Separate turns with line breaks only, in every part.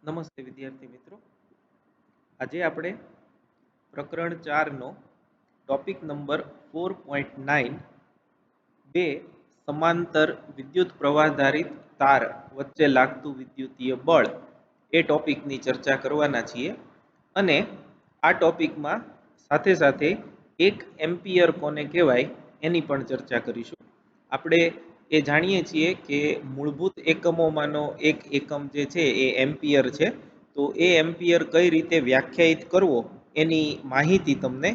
નમસ્તે વિદ્યાર્થી મિત્રો. આજે આપણે પ્રકરણ 4 નો ટોપિક નંબર 4.9 બે સમાંતર વિદ્યુત પ્રવાહધારિત તાર વચ્ચે લાગતું વિદ્યુતીય બળ એ ટોપિકની ચર્ચા કરવાના છીએ. અને આ ટોપિકમાં સાથે સાથે 1 એમ્પિયર કોને કહેવાય એની પણ ચર્ચા કરીશું. આપણે એ જાણીએ છીએ કે મૂળભૂત એકમોમાંનો એક એકમ જે છે એ એમ્પિયર છે. તો એ એમ્પિયર કઈ રીતે વ્યાખ્યાયિત કરવો એની માહિતી તમને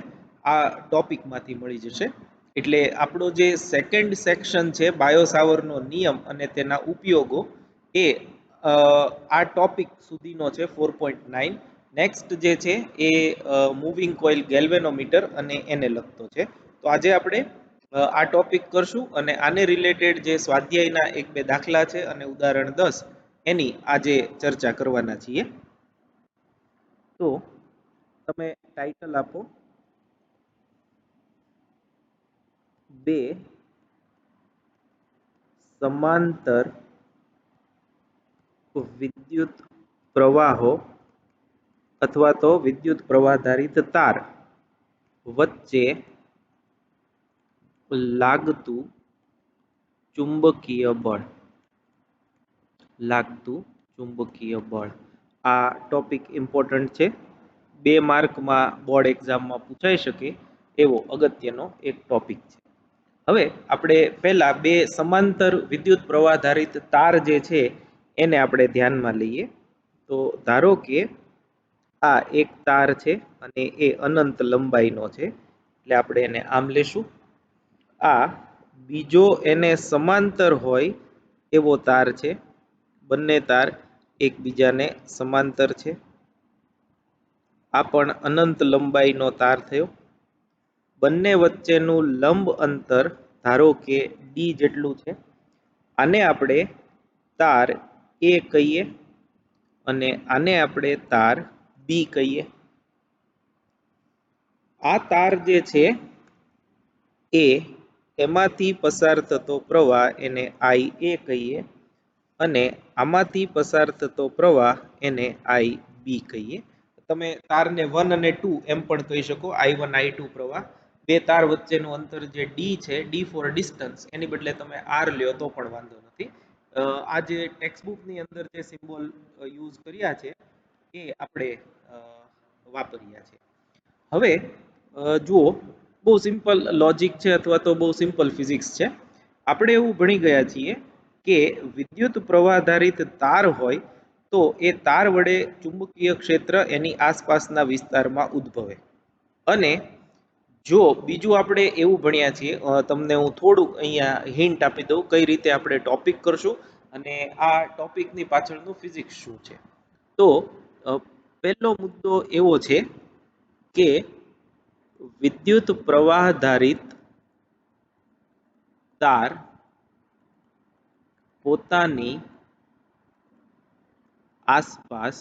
આ ટોપિકમાંથી મળી જશે. એટલે આપણો જે સેકન્ડ સેક્શન છે બાયો સાવરનો નિયમ અને તેના ઉપયોગો એ આ ટોપિક સુધીનો છે 4.9. નેક્સ્ટ જે છે એ મૂવિંગ કોઇલ ગેલ્વેનોમીટર અને એને લગતો છે. તો આજે આપણે આ ટોપિક કરશું અને આને રિલેટેડ જે સ્વાધ્યાયના એક બે દાખલા છે અને ઉદાહરણ 10 એની આજે ચર્ચા કરવાના છીએ. તો તમે ટાઇટલ આપો, બે સમાંતર વિદ્યુત પ્રવાહો અથવા તો વિદ્યુત પ્રવાહધારિત તાર વચ્ચે લાગતું ચુંબકીય બળ. આ ટોપિક ઇમ્પોર્ટન્ટ છે. 2 માર્કમાં બોર્ડ એક્ઝામમાં પૂછાઈ શકે એવો અગત્યનો એક ટોપિક છે. હવે આપણે પહેલા બે સમાંતર વિદ્યુત પ્રવાહધારિત તાર જે છે એને આપણે ધ્યાનમાં લઈએ. તો ધારો કે આ એક તાર છે અને એ અનંત લંબાઈનો છે, એટલે આપણે એને આમ લેશું. આ બીજો એને સમાંતર હોય એવો તાર છે. બંને તાર એકબીજાને સમાંતર છે. આ પણ અનંત લંબાઈનો તાર થયો. બંને વચ્ચેનું લંબ અંતર ધારો કે d જેટલું છે. આને આપણે તાર A કહીએ અને આને આપણે તાર B કહીએ. આ તાર જે છે એ એમાંથી પસાર થતો પ્રવાહ એને IA કહીએ અને આમાંથી પસાર થતો પ્રવાહ એને IB કહીએ. તમે તારને 1 અને 2 એમ પણ કહી શકો. I1 I2 પ્રવાહ. બે તાર વચ્ચેનું અંતર જે D છે, D ફોર ડિસ્ટન્સ, એની બદલે તમે R લ્યો તો પણ વાંધો નથી. આ જે ટેક્સ્ટબુકની અંદર જે સિમ્બોલ યુઝ કર્યા છે એ આપણે વાપર્યા છે. હવે જુઓ, બહુ સિમ્પલ લોજિક છે અથવા તો બહુ સિમ્પલ ફિઝિક્સ છે. આપણે એવું ભણી ગયા છીએ કે વિદ્યુત પ્રવાહધારિત તાર હોય તો એ તાર વડે ચુંબકીય ક્ષેત્ર એની આસપાસના વિસ્તારમાં ઉદ્ભવે. અને જો બીજું આપણે એવું ભણ્યા છીએ, તમને હું થોડુંક અહીંયા હિન્ટ આપી દઉં કઈ રીતે આપણે ટોપિક કરશું અને આ ટોપિકની પાછળનું ફિઝિક્સ શું છે. તો પહેલો મુદ્દો એવો છે કે વિદ્યુત પ્રવાહધારિત તાર પોતાની આસપાસ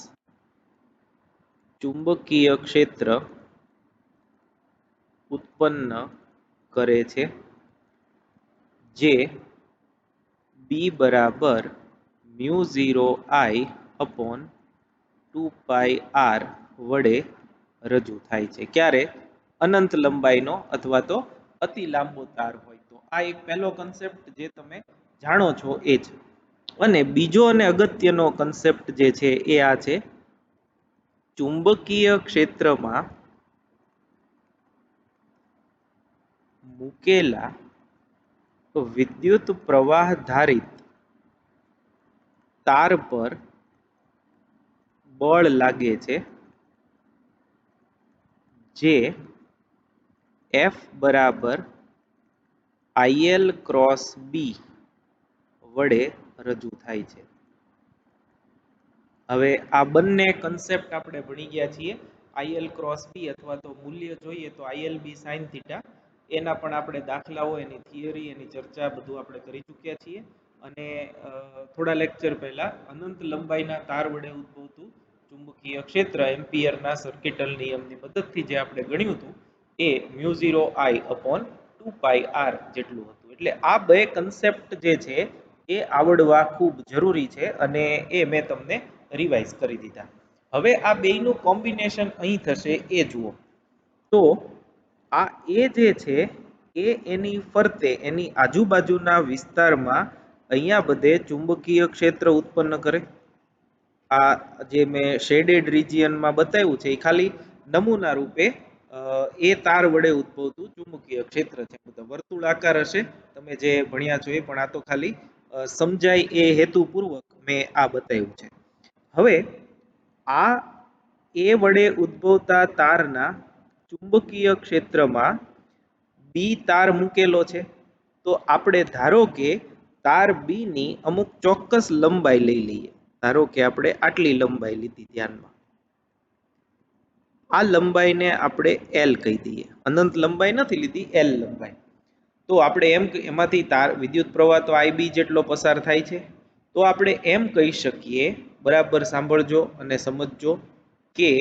ચુંબકીય ક્ષેત્ર ઉત્પન્ન કરે છે જે B બરાબર μ0I/2πr વડે રજૂ થાય છે. ક્યારે? અનંત લંબાઈનો અથવા તો અતિ લાંબો તાર હોય તો. આ એક પહેલો કન્સેપ્ટ જે તમે જાણો છો એ છે. અને બીજો અને અગત્યનો કન્સેપ્ટ જે છે એ આ છે, ચુંબકીય ક્ષેત્રમાં મૂકેલા વિદ્યુત પ્રવાહધારિત તાર પર બળ લાગે છે જે F બરાબર IL ક્રોસ B વડે રજૂ થાય છે. હવે આ બંને કન્સેપ્ટ આપણે ભણી ગયા છીએ. IL ક્રોસ B અથવા તો મૂલ્ય જોઈએ તો ILB sin θ. એના પણ આપણે દાખલાઓ, એની થિયરી, એની ચર્ચા બધું આપણે કરી ચૂક્યા છીએ. અને થોડા લેક્ચર પહેલા અનંત લંબાઈના તાર વડે ઉદ્ભવતું ચુંબકીય ક્ષેત્ર એમ્પિયરના સર્કિટલ નિયમની મદદથી જે આપણે ગણ્યું હતું એ μ0I/2πr જેટલું હતું. એટલે આ બે કન્સેપ્ટ જે છે એ આવડવા ખૂબ જરૂરી છે અને એ મેં તમને રિવાઇઝ કરી દીધા. હવે આ બેયનું કોમ્બિનેશન અહીં થશે એ જુઓ. તો આ એ જે છે એ એની ફરતે એની આજુબાજુના વિસ્તારમાં અહીંયા બધે ચુંબકીય ક્ષેત્ર ઉત્પન્ન કરે. આ જે મેં શેડેડ રિજિયનમાં બતાવ્યું છે એ ખાલી નમૂના રૂપે એ તાર વડે ઉદ્ભવતું ચુંબકીય ક્ષેત્ર છે. વર્તુળાકાર હશે, તમે જે ભણ્યા છો એ, પણ આ તો ખાલી સમજાય એ હેતુપૂર્વક મેં આ બતાવ્યું છે. હવે આ એ વડે ઉદ્ભવતા તારના ચુંબકીય ક્ષેત્રમાં બી તાર મૂકેલો છે. તો આપણે ધારો કે તાર બી ની અમુક ચોક્કસ લંબાઈ લઈ લઈએ. ધારો કે આપણે આટલી લંબાઈ લીધી ધ્યાનમાં. આ લંબાઈને આપણે એલ કહી દઈએ. અનંત લંબાઈ નથી લીધી, એલ લંબાઈ. તો આપણે એમાંથી તાર વિદ્યુત પ્રવાહ તો આઈ બી જેટલો પસાર થાય છે. તો આપણે એમ કહી શકીએ, બરાબર સાંભળજો અને સમજજો, કે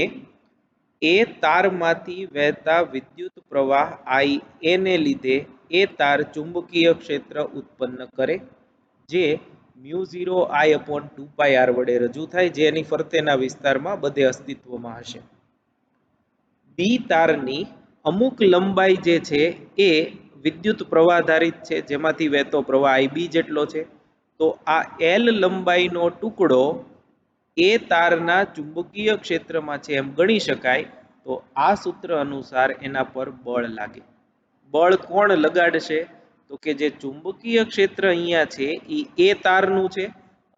એ તારમાંથી વહેતા વિદ્યુત પ્રવાહ આઈ એને લીધે એ તાર ચુંબકીય ક્ષેત્ર ઉત્પન્ન કરે, જે μ0 I/2πr વડે રજૂ થાય, જે એની ફરતેના વિસ્તારમાં બધે અસ્તિત્વમાં હશે. બી તારની અમુક લંબાઈ જે છે એ વિદ્યુત પ્રવાહ આધારિત છે, જેમાંથી વહેતો પ્રવાહ IB જેટલો છે. તો આ એલ લંબાઈનો ટુકડો એ તારના ચુંબકીય ક્ષેત્રમાં છે એમ ગણી શકાય. તો આ સૂત્ર અનુસાર એના પર બળ લાગે. બળ કોણ લગાડશે? તો કે જે ચુંબકીય ક્ષેત્ર અહીંયા છે એ તારનું છે,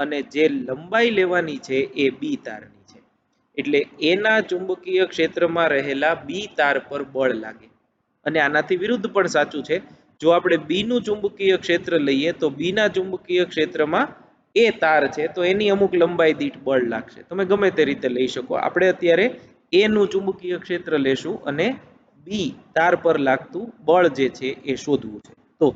અને જે લંબાઈ લેવાની છે એ બી તારની છે. એટલે એના ચુંબકીય ક્ષેત્રમાં રહેલા બી તાર પર બળ લાગે. અને આનાથી વિરુદ્ધ પણ સાચું છે. જો આપણે બી નું ચુંબકીય ક્ષેત્ર લઈએ તો બી ના ચુંબકીય ક્ષેત્રમાં એ તાર છે, તો એની અમુક લંબાઈ દીઠ બળ લાગશે. તમે ગમે તે રીતે લઈ શકો. આપણે અત્યારે એ નું ચુંબકીય ક્ષેત્ર લેશું અને બી તાર પર લાગતું બળ જે છે એ શોધવું છે. તો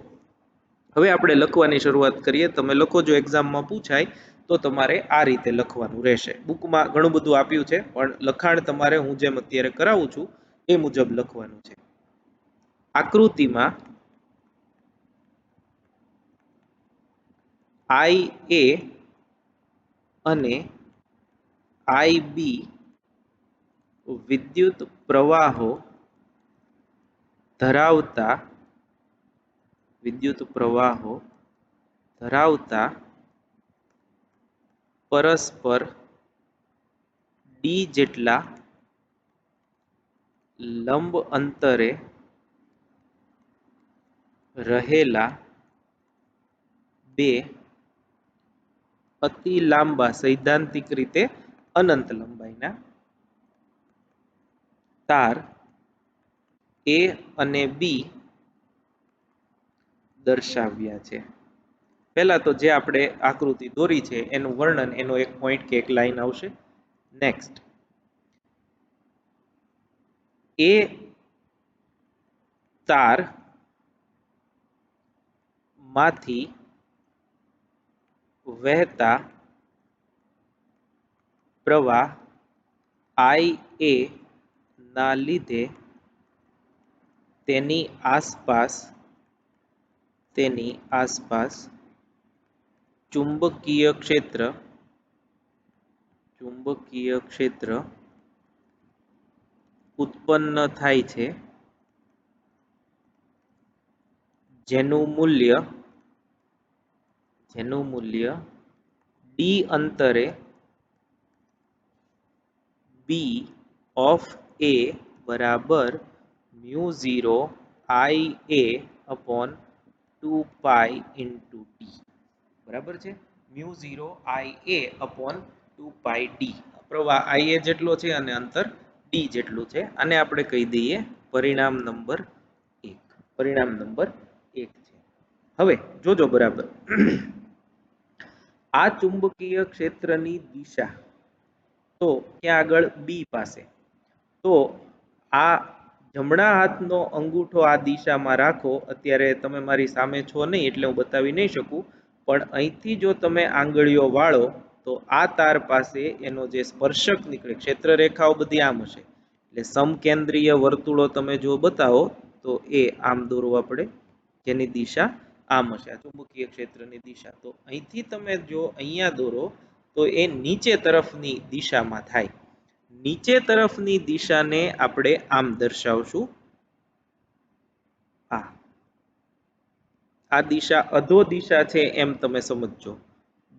હવે આપણે લખવાની શરૂઆત કરીએ. તમે લખો, જો એક્ઝામમાં પૂછાય તો તમારે આ રીતે લખવાનું રહેશે. બુકમાં ઘણું બધું આપ્યું છે, પણ લખાણ તમારે હું જેમ અત્યારે કરાવું છું એ મુજબ લખવાનું છે. આકૃતિમાં IA અને IB વિદ્યુત પ્રવાહો ધરાવતા પરસ્પર ડી જેટલા લંબ અંતરે રહેલા બે અતિ લાંબા, સૈદ્ધાંતિક રીતે અનંત લંબાઈના તાર A અને B દર્શાવ્યા છે. પહેલા તો જે આપણે આકૃતિ દોરી છે એનું વર્ણન, એનો એક પોઈન્ટ કે એક લાઈન આવશે. નેક્સ્ટ, એ તાર માંથી વહેતા પ્રવાહ IA ના લીધે તેની આસપાસ ચુંબકીય ક્ષેત્ર ઉત્પન્ન થાય છે, જેનું મૂલ્ય ડી અંતરે B of A બરાબર μ0 IA/2π into D. બરાબર છે? μ0 IA/2πD. પ્રવાહ IA જેટલો છે અને અંતર D જેટલું છે. આને આપણે કહી દઈએ પરિણામ નંબર 1 છે. હવે જોજો બરાબર, આ ચુંબકીય ક્ષેત્રની દિશા તો ક્યાં આગળ? બી પાસે. તો આ જમણા હાથનો અંગૂઠો આ દિશામાં રાખો. અત્યારે તમે મારી સામે છો નહીં એટલે હું બતાવી નહીં શકું, પણ અહીંથી જો તમે આંગળીઓ વાળો તો આ તાર પાસે એનો જે સ્પર્શક નીકળે, ક્ષેત્ર રેખાઓ બધી આમ હશે. એટલે સમકેન્દ્રીય વર્તુળો તમે જો બતાવો તો એ આમ દોરવા પડે, જેની દિશા આમ હશે, આ ચુંબકીય ક્ષેત્રની દિશા. તો અહીંથી તમે જો અહીંયા દોરો તો એ નીચે તરફની દિશામાં થાય. નીચે તરફની દિશાને આપણે આમ દર્શાવશું. આ દિશા અધો દિશા છે એમ તમે સમજજો.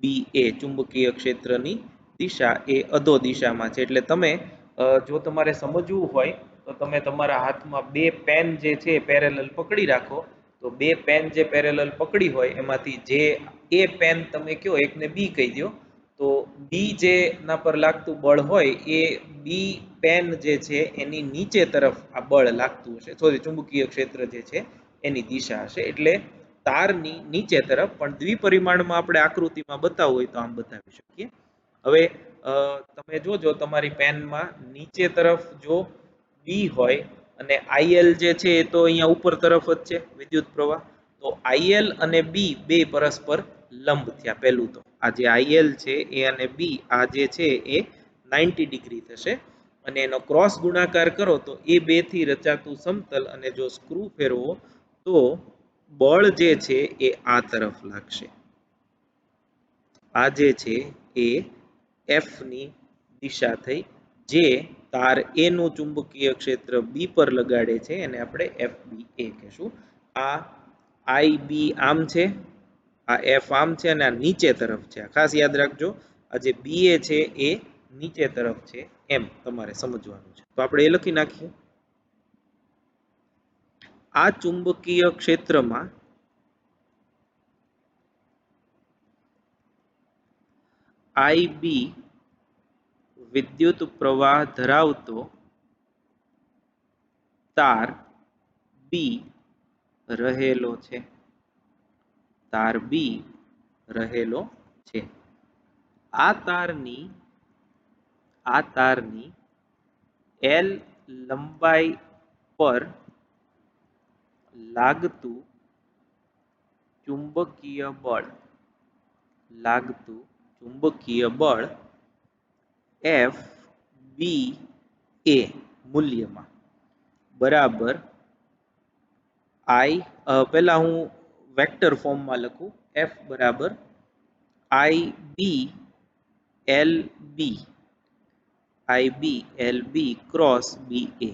બી એ ચુંબકીય ક્ષેત્રની દિશા એ અધો દિશામાં છે. એટલે તમે જો તમારે સમજવું હોય તો તમે તમારા હાથમાં બે પેન જે છે પેરેલલ પકડી રાખો. તો બે પેન જે પેરેલલ પકડી હોય એમાંથી જે એ પેન તમે કયો એકને બી કહી દો, તો બી જે ના પર લાગતું બળ હોય એ બી પેન જે છે એની નીચે તરફ આ બળ લાગતું હશે. સોરી, ચુંબકીય ક્ષેત્ર જે છે એની દિશા હશે. એટલે તારની નીચે તરફ, પણ દ્વિપરિમાણમાં આપણે આકૃતિમાં બતાવવું હોય તો આમ બતાવી શકીએ. હવે તમે જોજો તમારી પેનમાં નીચે તરફ જો બી હોય અને આઈએલ જે છે એ તો અહીંયા ઉપર તરફ જ છે વિદ્યુત પ્રવાહ, તો આઈએલ અને બી બે પરસ્પર લંબ થયા. પહેલું તો આ જે આઈએલ છે એ અને બી આ જે છે એ 90 ડિગ્રી થશે અને એનો ક્રોસ ગુણાકાર કરો તો એ બે થી રચાતું સમતલ, અને જો સ્ક્રૂ ફેરવો તો બળ જે છે એ આ તરફ લાગશે. આ જે છે એ એફ ની દિશા થઈ, જે તાર એ નું ચુંબકીય ક્ષેત્ર બી પર લગાડે છે એને આપણે એફ બી એ કહેશું. આ આઈ બી આમ છે, આ એફ આમ છે અને આ નીચે તરફ છે. ખાસ યાદ રાખજો, આ જે બી એ છે એ નીચે તરફ છે એમ તમારે સમજવાનું છે. તો આપણે એ લખી નાખીએ. આ ચુંબકીય ક્ષેત્રમાં આઈબી વિદ્યુત પ્રવાહ ધરાવતો તાર બી રહેલો છે. તાર બી રહેલો છે. આ તારની એલ લંબાઈ પર લાગતું ચુંબકીય બળ એફ બી એ મૂલ્યમાં બરાબર આઈ, પહેલા હું વેક્ટર ફોર્મમાં લખું, એફ બરાબર આઈ બી એલ બી ક્રોસ બી એ.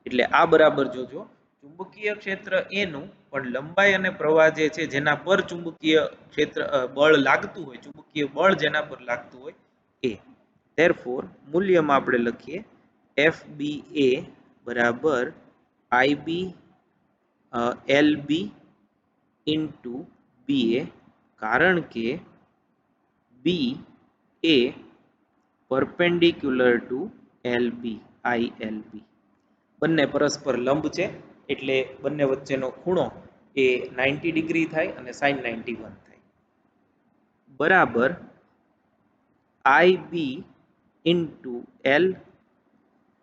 એટલે આ બરાબર જોજો, ચુંબકીય ક્ષેત્ર એનું પણ લંબાઈ અને પ્રવાહ જે છે જેના પર ચુંબકીય ક્ષેત્ર બળ લાગતું હોય, ચુંબકીય બળ જેના પર લાગતું હોય એ. ધેરફોર મૂલ્યમાં આપણે લખીએ એફ બી એ બરાબર આઈ B L B into B A, કારણ કે B A perpendicular to L B, I L B. બંને પરસ્પર લંબ છે એટલે બંને વચ્ચેનો ખૂણો એ 90 ડિગ્રી થાય અને sin 91 થાય. બરાબર આઈ બી ઇન્ટુ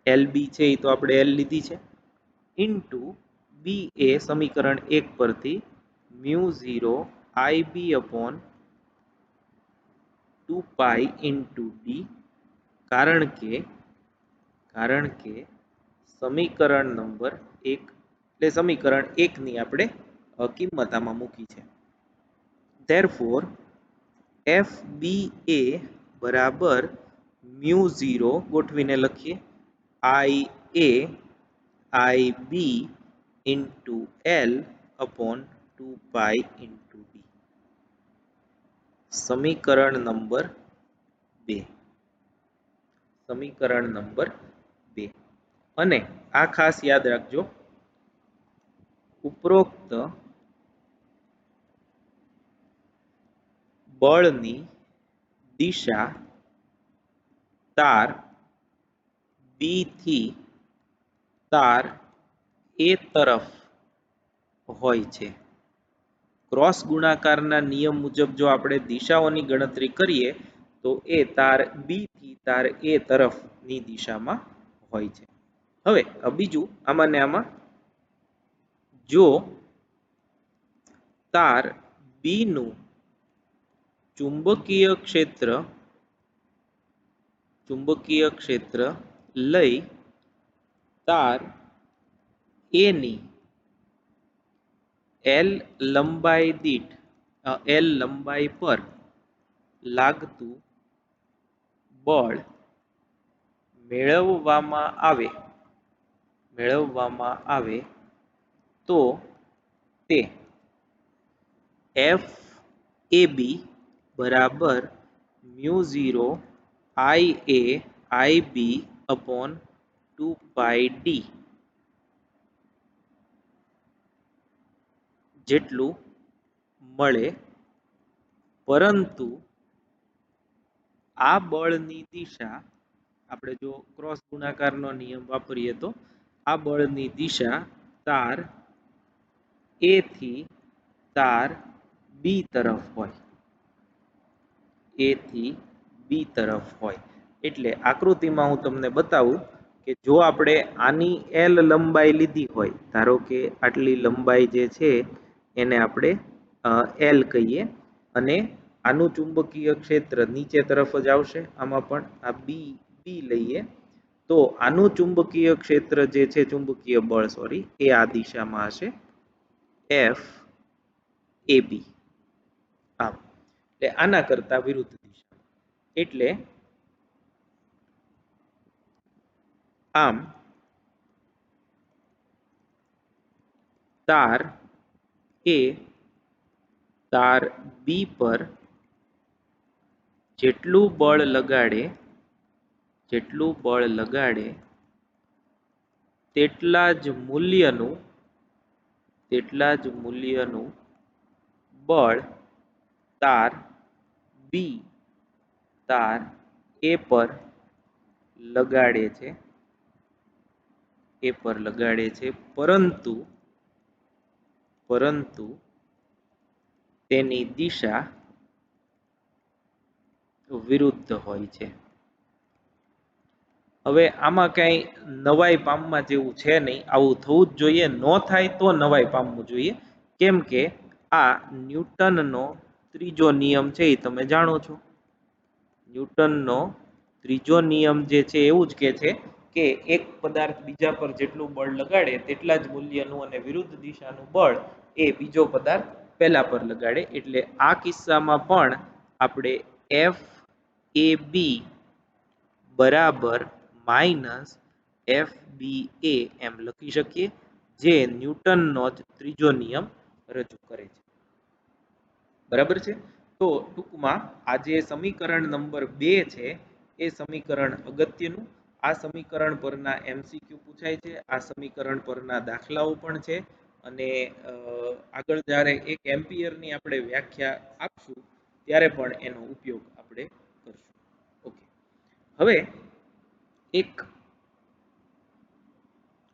એલ બી છે એ તો આપણે એલ લીધી છે, ઇન્ટુ બી એ સમીકરણ 1 પરથી mu 0 I B upon 2 pi into D, કારણ કે સમીકરણ નંબર 1 એટલે સમીકરણ 1 ની આપણે કિંમત આમાં મૂકી છે. ધેરફોર એફ બી એ બરાબર મ્યુ 0 ગોઠવીને લખીએ I B into L upon 2 pi into D, સમીકરણ નંબર 2. અને આ ખાસ યાદ રાખજો, ઉપરોક્ત બળની દિશા તાર બી થી તાર એ તરફ હોય છે. ક્રોસ ગુણાકારના નિયમ મુજબ જો આપણે દિશાઓની ગણતરી કરીએ તો એ તાર બી થી તાર એ તરફની દિશામાં હોય છે. હવે બીજું આમાં ને આમાં, જો તાર બી નું ચુંબકીય ક્ષેત્ર લઈ તાર એ ની એલ લંબાઈ પર લાગતું બળ મેળવવામાં આવે તો તે એફ એ બી બરાબર mu 0 I A I B upon 2 pi D જેટલું મળે, પરંતુ આ બળની દિશા આપણે જો ક્રોસ ગુણાકારનો નિયમ વાપરીએ તો આ બળની દિશા તાર એ થી તાર બી તરફ હોય, એ થી બી તરફ હોય. એટલે આકૃતિમાં હું તમને બતાવું કે જો આપણે આની એલ લંબાઈ લીધી હોય, ધારો કે આટલી લંબાઈ જે છે એને આપણે એલ કહીએ, અને આનું ચુંબકીય ક્ષેત્ર નીચે તરફ જ આવશે, આમાં પણ આ બી લઈએ તો આનું ચુંબકીય ક્ષેત્ર જે છે, ચુંબકીય બળ સોરી, એ આ દિશામાં હશે, એફ એ બી, આમ એટલે આના કરતા વિરુદ્ધ દિશા. એટલે આમ તાર એ તાર બી પર જેટલું બળ લગાડે તેટલા જ મૂલ્યનું બળ તાર એ પર લગાડે છે, પરંતુ તેની દિશા વિરુદ્ધ હોય છે. હવે આમાં કઈ નવાઈ પામવા જેવું છે નહીં, આવું થવું જ જોઈએ, ન થાય તો નવાઈ પામવું જોઈએ, કેમ કે આ ન્યૂટનનો ત્રીજો નિયમ છે એ તમે જાણો છો. ન્યૂટનનો ત્રીજો નિયમ જે છે એવું જ કે છે કે એક પદાર્થ બીજા પર જેટલું બળ લગાડે તેટલા જ મૂલ્યનું અને વિરુદ્ધ દિશાનું બળ એ બીજો પદાર્થ પહેલા પર લગાડે. એટલે આ કિસ્સામાં પણ આપણે એફ એ બી બરાબર માઇનસ એફ બી એ એમ લખી શકીએ, જે ન્યૂટનનો જ ત્રીજો નિયમ રજૂ કરે છે. બરાબર છે. તો ટૂંકમાં આ જે સમીકરણ નંબર 2 છે એ સમીકરણ અગત્યનું, આ સમીકરણ પરના એમસીક્યુ પૂછાય છે, આ સમીકરણ પરના દાખલાઓ પણ છે, અને આગળ જ્યારે 1 એમ્પિયરની આપણે વ્યાખ્યા આપશું ત્યારે પણ એનો ઉપયોગ આપણે કરશું. ઓકે, હવે એક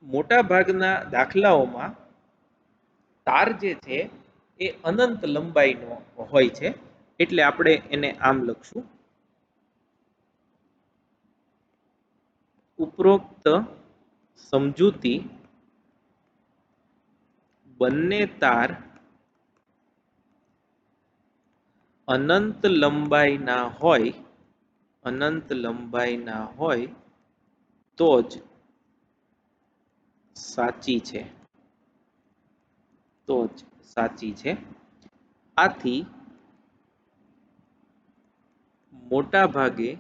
મોટા ભાગના દાખલાઓમાં તાર જે છે એ અનંત લંબાઈનો હોય છે, એટલે આપણે એને આમ લખશું: ઉપરોક્ત સમજૂતી બંને તાર અનંત લંબાઈના હોય તો જ સાચી છે. આથી મોટા ભાગે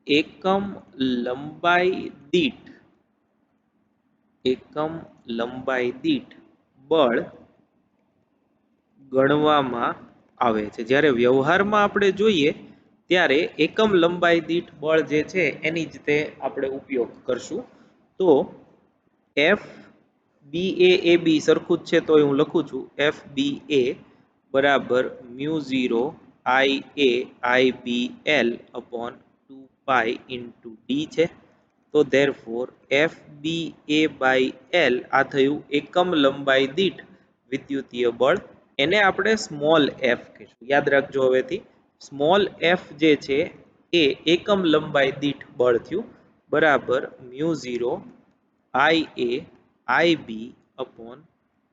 એકમ લંબાઈ દીઠ બળ ગણવામાં આવે છે. જ્યારે વ્યવહારમાં આપણે જોઈએ ત્યારે એકમ લંબાઈ દીઠ બળ જે છે એની જ તે આપણે ઉપયોગ કરશું. તો એફ બી એ બી સરખું જ છે, તો હું લખું છું એફ બી એ બરાબર mu 0 I A I B L upon 2 pi into D છે. તો therefore F B A by L આ થયું એકમ લંબાઈ દીઠ વિદ્યુતીય બળ, એને આપણે સ્મોલ એફ કહીશું. યાદ રાખજો, હવેથી સ્મોલ એફ જે છે એ એકમ લંબાઈ દીઠ બળ થયું, બરાબર mu 0 I A I B upon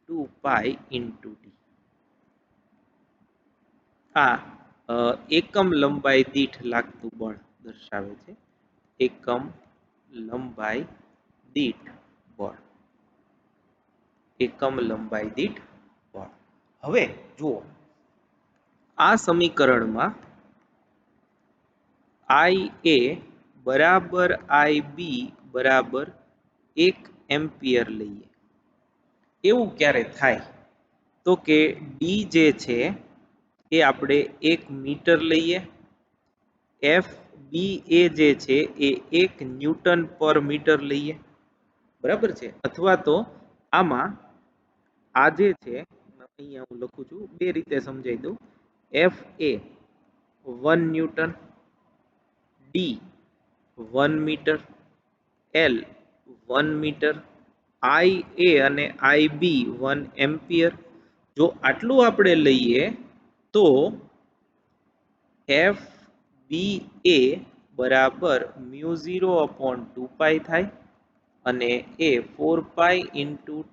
2 pi into D. આ એકમ લંબાઈ દીઠ લાગતું બળ દર્શાવે છે. એકમ લંબાઈ દીઠ બળ. હવે જુઓ, આ સમીકરણમાં આઈ એ બરાબર આઈ બી બરાબર 1 એમ્પિયર લઈએ. એવું ક્યારે થાય તો કે ડી જે છે એ આપણે 1 મીટર લઈએ, એફ બી એ જે છે એ 1 ન્યૂટન પર મીટર લઈએ, બરાબર છે. અથવા તો આમાં આ જે છે અહીંયા હું લખું છું, બે રીતે સમજાવી દઉં. F A 1 newton, D 1 metre, L 1 metre, I A અને આઈ બી 1 એમ્પિયર. જો આટલું આપણે લઈએ તો એફ બી એ બરાબર μ0/2π થાય અને એ 4π ×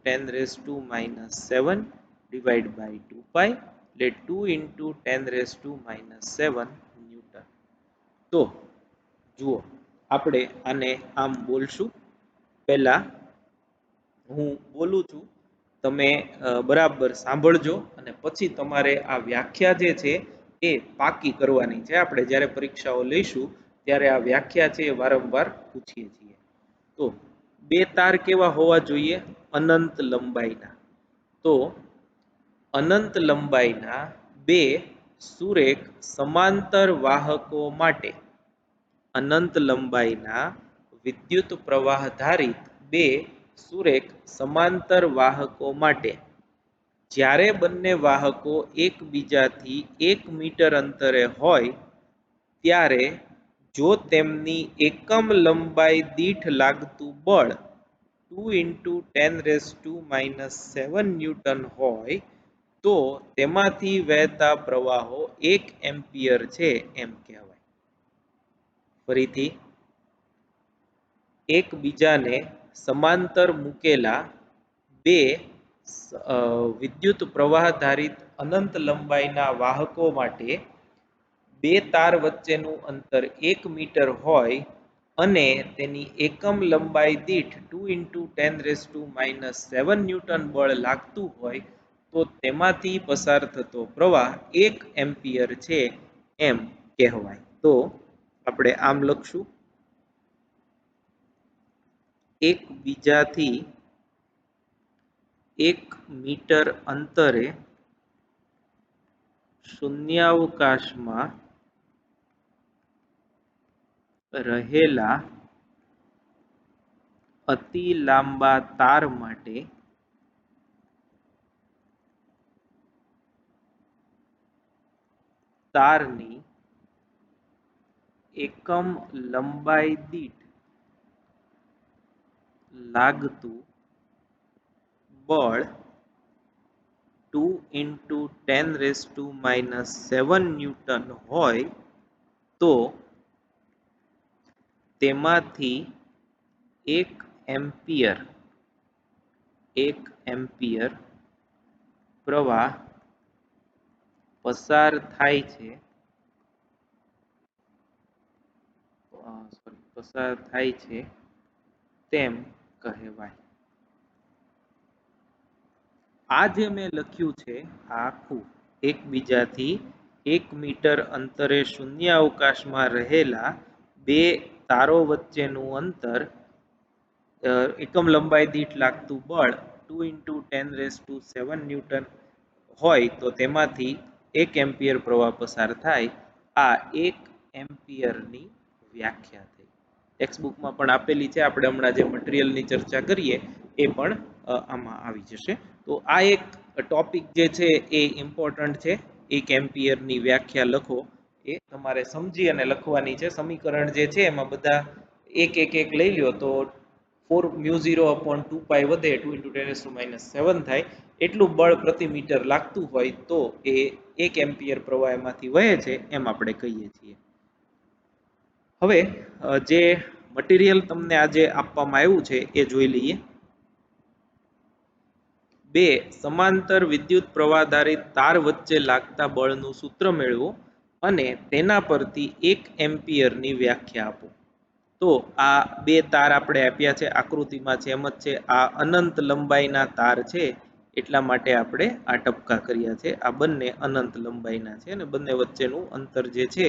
10⁻⁻7 ડિવાઈડ બાય 2π એટલે 2 × 10⁻⁻7 ન્યૂટન. તો જુઓ આપણે આને આમ બોલશું. પહેલા હું બોલું છું, તમે બરાબર સાંભળજો અને પછી તમારે આ વ્યાખ્યા જે છે એ પાકી કરવાની છે. આપણે જ્યારે પરીક્ષાઓ લઈશું ત્યારે આ વ્યાખ્યા છે એ વારંવાર પૂછીએ છીએ. તો બે તાર કેવા હોવા જોઈએ? અનંત લંબાઈના. તો અનંત લંબાઈના બે સુરેખ સમાંતર વાહકો માટે અનંત લંબાઈના વિદ્યુત પ્રવાહ ધારિત બે સુરેખ સમાંતર વાહકો માટે જ્યારે બંને વાહકો એકબીજાથી 1 મીટર અંતરે હોય ત્યારે જો તેમની એકમ લંબાઈ દીઠ લાગતું બળ 2 × 10⁻⁷ ન્યૂટન હોય તો તેમાંથી વહેતા પ્રવાહો 1 એમ્પિયર છે એમ કહેવાય. ફરીથી, એકબીજાને સમાંતર મૂકેલા બે વિદ્યુત પ્રવાહ ધારિત અનંત લંબાઈના વાહકો માટે બે તાર વચ્ચેનું અંતર 1 મીટર હોય અને તેની એકમ લંબાઈ દીઠ 2 × 10⁻⁷ ન્યૂટન બળ લાગતું હોય તો તેમાંથી પસાર થતો પ્રવાહ 1 એમ્પિયર છે એમ કહેવાય. તો આપણે આમ લખશું, એકબીજાથી 1 મીટર અંતરે શૂન્યાવકાશમાં રહેલા અતિ લાંબા તાર માટે તારની એકમ લંબાઈ દીઠ લાગતું બળ 2 × 10⁻⁷ ન્યૂટન હોય તો તેમાંથી 1 એમ્પિયર પ્રવાહ પસાર થાય છે તેમ કહેવાય. આ જે મેં લખ્યું છે આ આખું એકબીજાથી 1 મીટર અંતરે શૂન્યાવકાશમાં રહેલા બે તારો વચ્ચેનું અંતર એકમ લંબાઈ દીઠ લાગતું બળ 2 × 10⁻⁷ ન્યૂટન હોય તો તેમાંથી 1 એમ્પિયર પ્રવાહ પસાર થાય. આ 1 એમ્પિયરની વ્યાખ્યા થઈ. ટેક્સ્ટબુકમાં પણ આપેલી છે. આપણે હમણાં જે મટીરિયલની ચર્ચા કરીએ એ પણ આમાં આવી જશે. તો આ એક ટોપિક જે છે એ ઇમ્પોર્ટન્ટ છે. 1 એમ્પિયરની વ્યાખ્યા લખો એ તમારે સમજી અને લખવાની છે. સમીકરણ જે છે એમાં બધા એક લઈ લ્યો તો 4μ0/2π વધે 2 × 10⁻⁷ થાય. એટલું બળ પ્રતિ મીટર લાગતું હોય તો એ 1 એમ્પિયર પ્રવાહ એમાંથી વહે છે એમ આપણે કહીએ છીએ. હવે જે મટીરિયલ તમને આજે આપવામાં આવ્યું છે એ જોઈ લઈએ. બે સમાંતર વિદ્યુત પ્રવાહ ધારિત તાર વચ્ચે લાગતા બળનું સૂત્ર મેળવો અને તેના પરથી 1 એમ્પિયરની વ્યાખ્યા આપો. તો આ બે તાર આપણે આપ્યા છે, આકૃતિમાં છે એમ જ છે. આ અનંત લંબાઈના તાર છે એટલા માટે આપણે આ ટપકા કર્યા છે. આ બંને અનંત લંબાઈના છે અને બંને વચ્ચેનું અંતર જે છે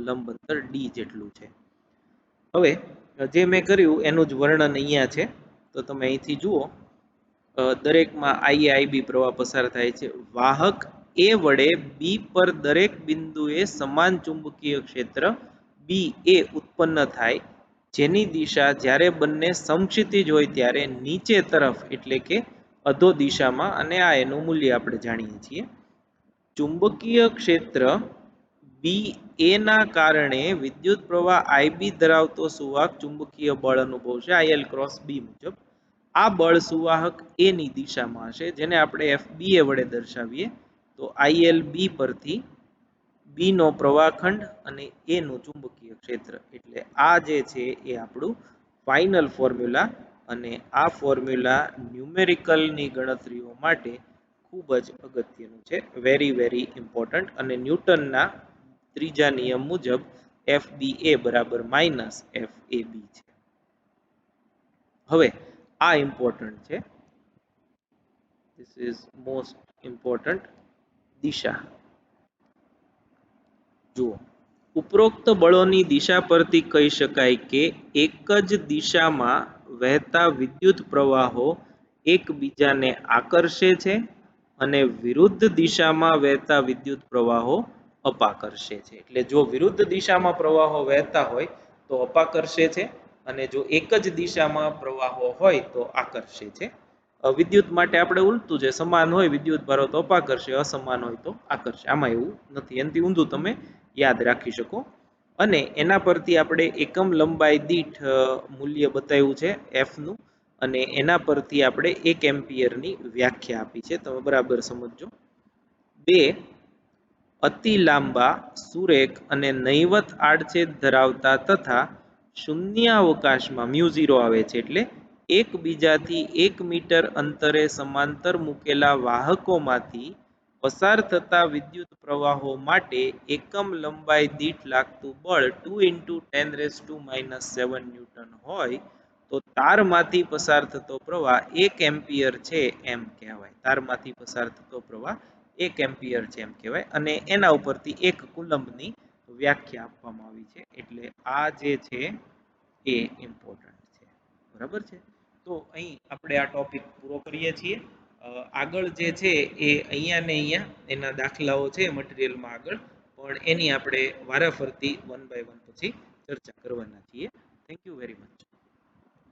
લંબ અંતર ડી જેટલું છે. હવે જે મેં કર્યું એનું જ વર્ણન અહીંયા છે, તો તમે અહીંથી જુઓ દરેકમાં આઈબી પ્રવાહ પસાર થાય છે. વાહક એ વડે બી પર દરેક બિંદુએ સમાન ચુંબકીય ક્ષેત્ર બી એ ઉત્પન્ન થાય, જેની દિશા જ્યારે બંને સમક્ષિતિજ હોય ત્યારે નીચે તરફ એટલે કે અધો દિશામાં, અને આ એનું મૂલ્ય આપણે જાણીએ છીએ. ચુંબકીય ક્ષેત્ર બી એ ના કારણે વિદ્યુત પ્રવાહ આઈબી ધરાવતો સુવાહક ચુંબકીય બળ અનુભવશે આઈએલ ક્રોસ બી મુજબ. આ બળ સુવાહક એ ની દિશામાં હશે, જેને આપણે એફબી એ વડે દર્શાવીએ તો આઈએલ બી પરથી બી નો પ્રવાહખંડ અને એ નું ચુંબકીય ક્ષેત્ર. એટલે આ જે છે એ આપણું ફાઇનલ ફોર્મ્યુલા, અને આ ફોર્મ્યુલા ન્યુમેરિકલની ગણતરીઓ માટે ખૂબ જ અગત્યનું છે, વેરી ઇમ્પોર્ટન્ટ. અને ન્યૂટનના ત્રીજા નિયમ મુજબ એફબી એ બરાબર માઇનસ એફ એ બી છે. હવે આ ઇમ્પોર્ટન્ટ છે, ધીસ ઇઝ મોસ્ટ ઇમ્પોર્ટન્ટ. દિશા જુઓ, ઉપરોક્ત બળોની દિશા પરથી કહી શકાય કે એક જ દિશામાં વહેતા વિદ્યુત પ્રવાહો એકબીજાને આકર્ષે છે અને વિરુદ્ધ દિશામાં વહેતા વિદ્યુત પ્રવાહો અપાકર્ષે છે. એટલે જો વિરુદ્ધ દિશામાં પ્રવાહો વહેતા હોય તો અપાકર્ષે છે, અને જો એક જ દિશામાં પ્રવાહો હોય તો આકર્ષે છે. વિદ્યુત માટે આપણે ઉલટું છે, સમાન હોય વિદ્યુત ભારો તો અપાકર્ષે, અસમાન હોય તો આકર્ષે. આમાં એવું નથી, એનાથી ઊંધું તમે યાદ રાખી શકો. અને એના પરથી આપણે એકમ લંબાઈ દીઠ મૂલ્ય બતાવ્યું છે એફનું, અને એના પરથી આપણે 1 એમ્પિયરની વ્યાખ્યા આપી છે, તમે બરાબર સમજજો. બે અતિ લાંબા, સુરેખ અને નહિવત આડછેદ ધરાવતા તથા શૂન્યાવકાશમાં મ્યુ0 આવે છે, એટલે એકબીજાથી 1 મીટર અંતરે સમાંતર મૂકેલા વાહકોમાંથી પસાર થતા વિદ્યુત પ્રવાહો માટે એકમ લંબાઈ દીઠ લાગતું બળ 2 × 10⁻⁷ ન્યૂટન હોય તો તારમાંથી પસાર થતો પ્રવાહ 1 એમ્પિયર છે એમ કહેવાય. તારમાંથી પસાર થતો પ્રવાહ 1 એમ્પિયર છે એમ કહેવાય, અને એના ઉપરથી 1 કુલંબની વ્યાખ્યા આપવામાં આવી છે. એટલે આ જે છે એ ઇમ્પોર્ટન્ટ છે, બરાબર છે. તો અહીં આપણે આ ટોપિક પૂરો કરીએ છીએ. આગળ જે છે એ અહીંયા ને અહીંયા એના દાખલાઓ છે મટીરિયલમાં આગળ, પણ એની આપણે વારાફરતી 1 by 1 પછી ચર્ચા કરવાના છીએ. Thank you very much.